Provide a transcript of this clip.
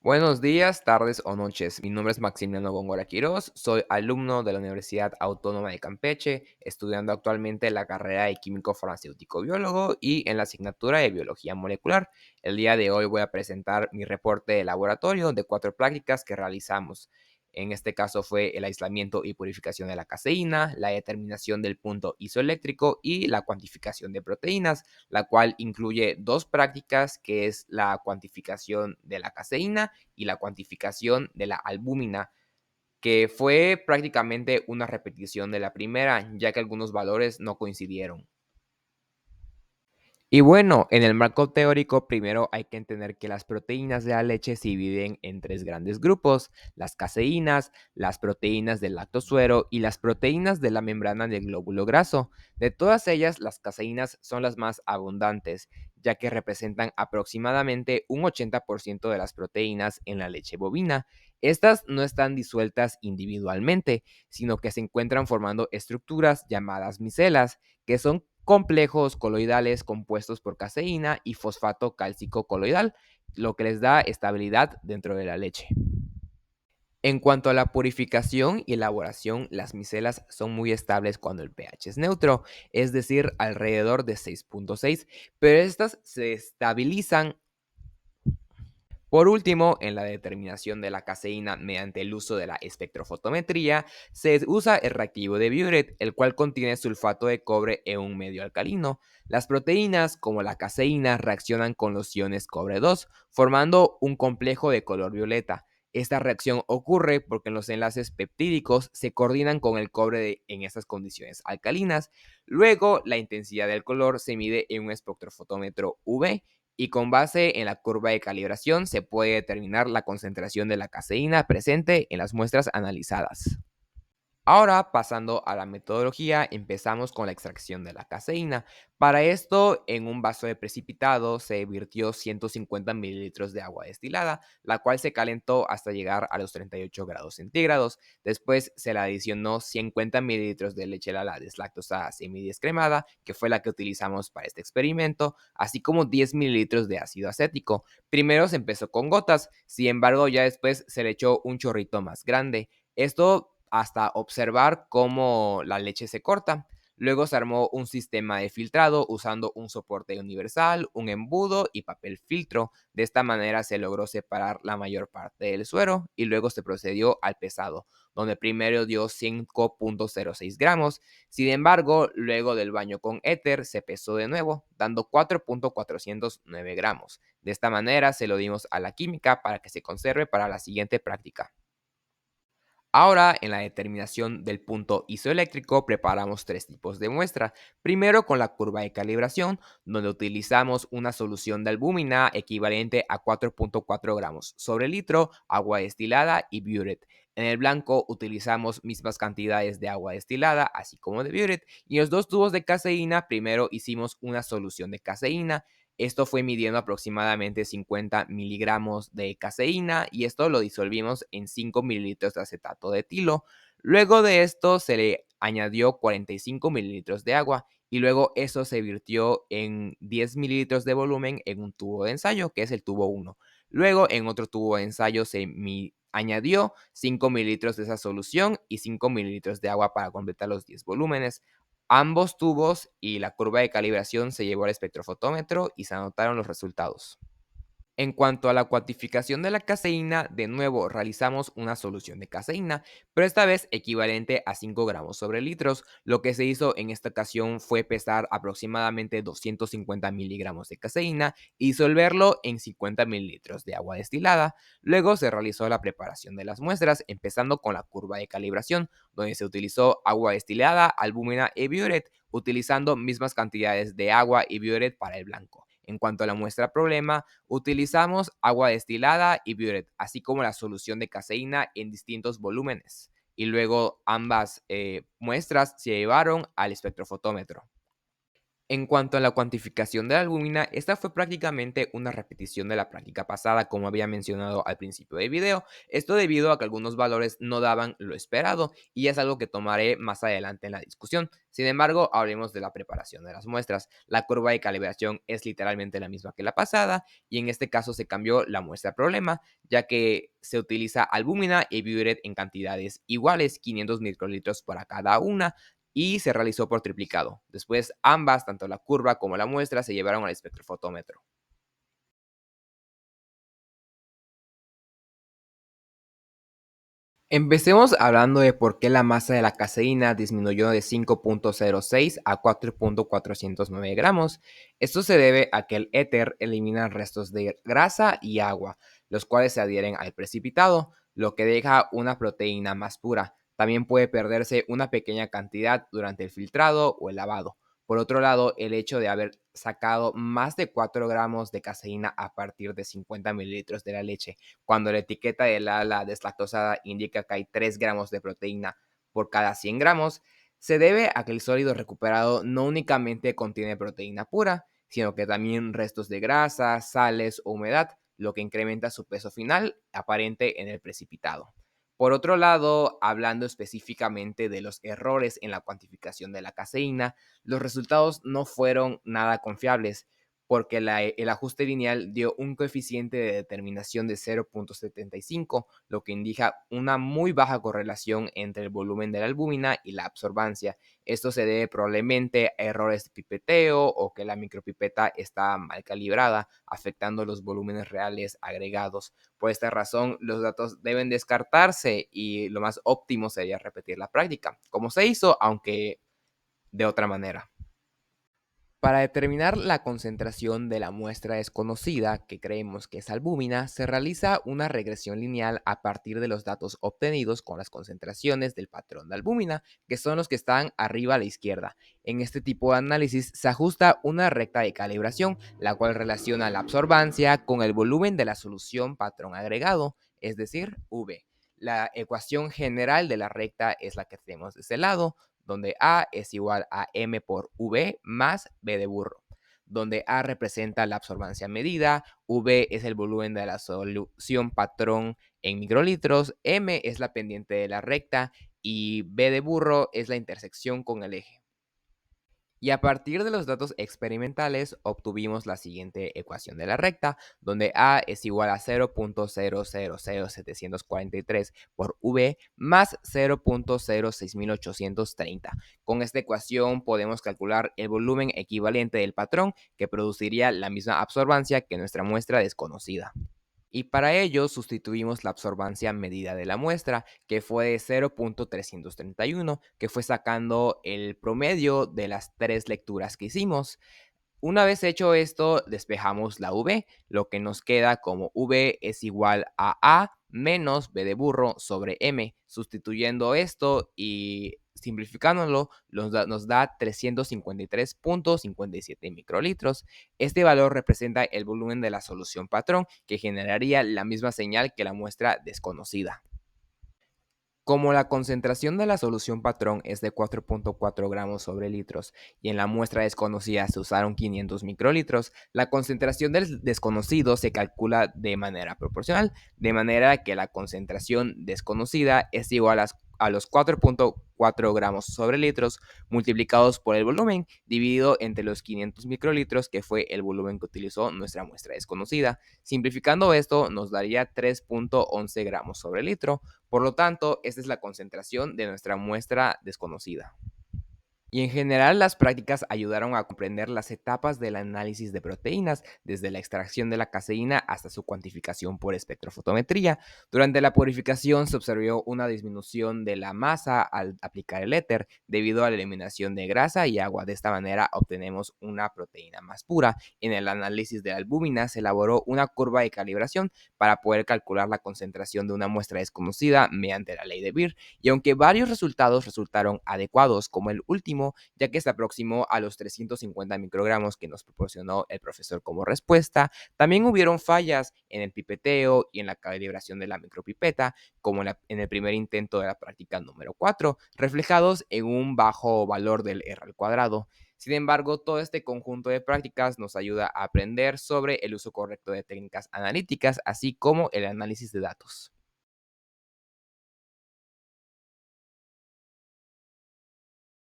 Buenos días, tardes o noches. Mi nombre es Maximiliano Góngora Quirós, soy alumno de la Universidad Autónoma de Campeche, estudiando actualmente la carrera de Químico Farmacéutico Biólogo y en la asignatura de Biología Molecular. El día de hoy voy a presentar mi reporte de laboratorio de 4 prácticas que realizamos. En este caso fue el aislamiento y purificación de la caseína, la determinación del punto isoeléctrico y la cuantificación de proteínas, la cual incluye 2 prácticas, que es la cuantificación de la caseína y la cuantificación de la albúmina, que fue prácticamente una repetición de la primera, ya que algunos valores no coincidieron. Y bueno, en el marco teórico, primero hay que entender que las proteínas de la leche se dividen en 3 grandes grupos: las caseínas, las proteínas del lactosuero y las proteínas de la membrana del glóbulo graso. De todas ellas, las caseínas son las más abundantes, ya que representan aproximadamente un 80% de las proteínas en la leche bovina. Estas no están disueltas individualmente, sino que se encuentran formando estructuras llamadas micelas, que son complejos coloidales compuestos por caseína y fosfato cálcico coloidal, lo que les da estabilidad dentro de la leche. En cuanto a la purificación y elaboración, las micelas son muy estables cuando el pH es neutro, es decir, alrededor de 6.6, pero estas se estabilizan. Por último, en la determinación de la caseína mediante el uso de la espectrofotometría, se usa el reactivo de Biuret, el cual contiene sulfato de cobre en un medio alcalino. Las proteínas, como la caseína, reaccionan con los iones cobre 2, formando un complejo de color violeta. Esta reacción ocurre porque los enlaces peptídicos se coordinan con el cobre en estas condiciones alcalinas. Luego, la intensidad del color se mide en un espectrofotómetro UV, y con base en la curva de calibración se puede determinar la concentración de la caseína presente en las muestras analizadas. Ahora, pasando a la metodología, empezamos con la extracción de la caseína. Para esto, en un vaso de precipitado se virtió 150 mililitros de agua destilada, la cual se calentó hasta llegar a los 38 grados centígrados. Después se le adicionó 50 mililitros de leche Lala deslactosada semidescremada, que fue la que utilizamos para este experimento, así como 10 mililitros de ácido acético. Primero se empezó con gotas, sin embargo ya después se le echó un chorrito más grande. Esto hasta observar cómo la leche se corta. Luego se armó un sistema de filtrado usando un soporte universal, un embudo y papel filtro. De esta manera se logró separar la mayor parte del suero y luego se procedió al pesado, donde primero dio 5.06 gramos. Sin embargo, luego del baño con éter se pesó de nuevo, dando 4.409 gramos. De esta manera se lo dimos a la química para que se conserve para la siguiente práctica. Ahora, en la determinación del punto isoeléctrico, preparamos 3 tipos de muestra. Primero, con la curva de calibración, donde utilizamos una solución de albúmina equivalente a 4.4 gramos sobre litro, agua destilada y Biuret. En el blanco utilizamos mismas cantidades de agua destilada, así como de Biuret. Y en los 2 tubos de caseína, primero hicimos una solución de caseína. Esto fue midiendo aproximadamente 50 miligramos de caseína y esto lo disolvimos en 5 mililitros de acetato de etilo. Luego de esto se le añadió 45 mililitros de agua y luego eso se virtió en 10 mililitros de volumen en un tubo de ensayo, que es el tubo 1. Luego en otro tubo de ensayo añadió 5 mililitros de esa solución y 5 mililitros de agua para completar los 10 volúmenes. Ambos tubos y la curva de calibración se llevó al espectrofotómetro y se anotaron los resultados. En cuanto a la cuantificación de la caseína, de nuevo realizamos una solución de caseína, pero esta vez equivalente a 5 gramos sobre litros. Lo que se hizo en esta ocasión fue pesar aproximadamente 250 miligramos de caseína y disolverlo en 50 mililitros de agua destilada. Luego se realizó la preparación de las muestras, empezando con la curva de calibración, donde se utilizó agua destilada, albúmina y Biuret, utilizando mismas cantidades de agua y Biuret para el blanco. En cuanto a la muestra problema, utilizamos agua destilada y Biuret, así como la solución de caseína en distintos volúmenes. Y luego ambas muestras se llevaron al espectrofotómetro. En cuanto a la cuantificación de la albúmina, esta fue prácticamente una repetición de la práctica pasada, como había mencionado al principio del video. Esto debido a que algunos valores no daban lo esperado y es algo que tomaré más adelante en la discusión. Sin embargo, hablemos de la preparación de las muestras. La curva de calibración es literalmente la misma que la pasada y en este caso se cambió la muestra problema, ya que se utiliza albúmina y biuret en cantidades iguales, 500 microlitros para cada una, y se realizó por triplicado. Después, ambas, tanto la curva como la muestra, se llevaron al espectrofotómetro. Empecemos hablando de por qué la masa de la caseína disminuyó de 5,06 a 4,409 gramos. Esto se debe a que el éter elimina restos de grasa y agua, los cuales se adhieren al precipitado, lo que deja una proteína más pura. También puede perderse una pequeña cantidad durante el filtrado o el lavado. Por otro lado, el hecho de haber sacado más de 4 gramos de caseína a partir de 50 mililitros de la leche, cuando la etiqueta de la deslactosada indica que hay 3 gramos de proteína por cada 100 gramos, se debe a que el sólido recuperado no únicamente contiene proteína pura, sino que también restos de grasa, sales o humedad, lo que incrementa su peso final aparente en el precipitado. Por otro lado, hablando específicamente de los errores en la cuantificación de la caseína, los resultados no fueron nada confiables, porque el ajuste lineal dio un coeficiente de determinación de 0,75, lo que indica una muy baja correlación entre el volumen de la albúmina y la absorbancia. Esto se debe probablemente a errores de pipeteo o que la micropipeta está mal calibrada, afectando los volúmenes reales agregados. Por esta razón, los datos deben descartarse y lo más óptimo sería repetir la práctica, como se hizo, aunque de otra manera. Para determinar la concentración de la muestra desconocida, que creemos que es albúmina, se realiza una regresión lineal a partir de los datos obtenidos con las concentraciones del patrón de albúmina, que son los que están arriba a la izquierda. En este tipo de análisis se ajusta una recta de calibración, la cual relaciona la absorbancia con el volumen de la solución patrón agregado, es decir, V. La ecuación general de la recta es la que tenemos de este lado, donde A es igual a M por V más B de burro, donde A representa la absorbancia medida, V es el volumen de la solución patrón en microlitros, M es la pendiente de la recta y B de burro es la intersección con el eje. Y a partir de los datos experimentales obtuvimos la siguiente ecuación de la recta, donde A es igual a 0,000743 por V más 0,06830. Con esta ecuación podemos calcular el volumen equivalente del patrón que produciría la misma absorbancia que nuestra muestra desconocida. Y para ello sustituimos la absorbancia medida de la muestra, que fue de 0,331, que fue sacando el promedio de las 3 lecturas que hicimos. Una vez hecho esto, despejamos la V, lo que nos queda como V es igual a menos B de burro sobre M. Sustituyendo esto y simplificándolo, nos da 353,57 microlitros. Este valor representa el volumen de la solución patrón, que generaría la misma señal que la muestra desconocida. Como la concentración de la solución patrón es de 4,4 gramos sobre litros y en la muestra desconocida se usaron 500 microlitros, la concentración del desconocido se calcula de manera proporcional, de manera que la concentración desconocida es igual a los 4,4 gramos sobre litros multiplicados por el volumen dividido entre los 500 microlitros, que fue el volumen que utilizó nuestra muestra desconocida. Simplificando esto nos daría 3,11 gramos sobre litro. Por lo tanto, esta es la concentración de nuestra muestra desconocida. Y en general las prácticas ayudaron a comprender las etapas del análisis de proteínas, desde la extracción de la caseína hasta su cuantificación por espectrofotometría. Durante la purificación se observó una disminución de la masa al aplicar el éter debido a la eliminación de grasa y agua. De esta manera obtenemos una proteína más pura. En el análisis de la albúmina se elaboró una curva de calibración para poder calcular la concentración de una muestra desconocida mediante la ley de Beer. Y aunque varios resultados resultaron adecuados, como el último, ya que se aproximó a los 350 microgramos que nos proporcionó el profesor como respuesta, también hubieron fallas en el pipeteo y en la calibración de la micropipeta, como en el primer intento de la práctica número 4, reflejados en un bajo valor del R al cuadrado. Sin embargo, todo este conjunto de prácticas nos ayuda a aprender sobre el uso correcto de técnicas analíticas, así como el análisis de datos.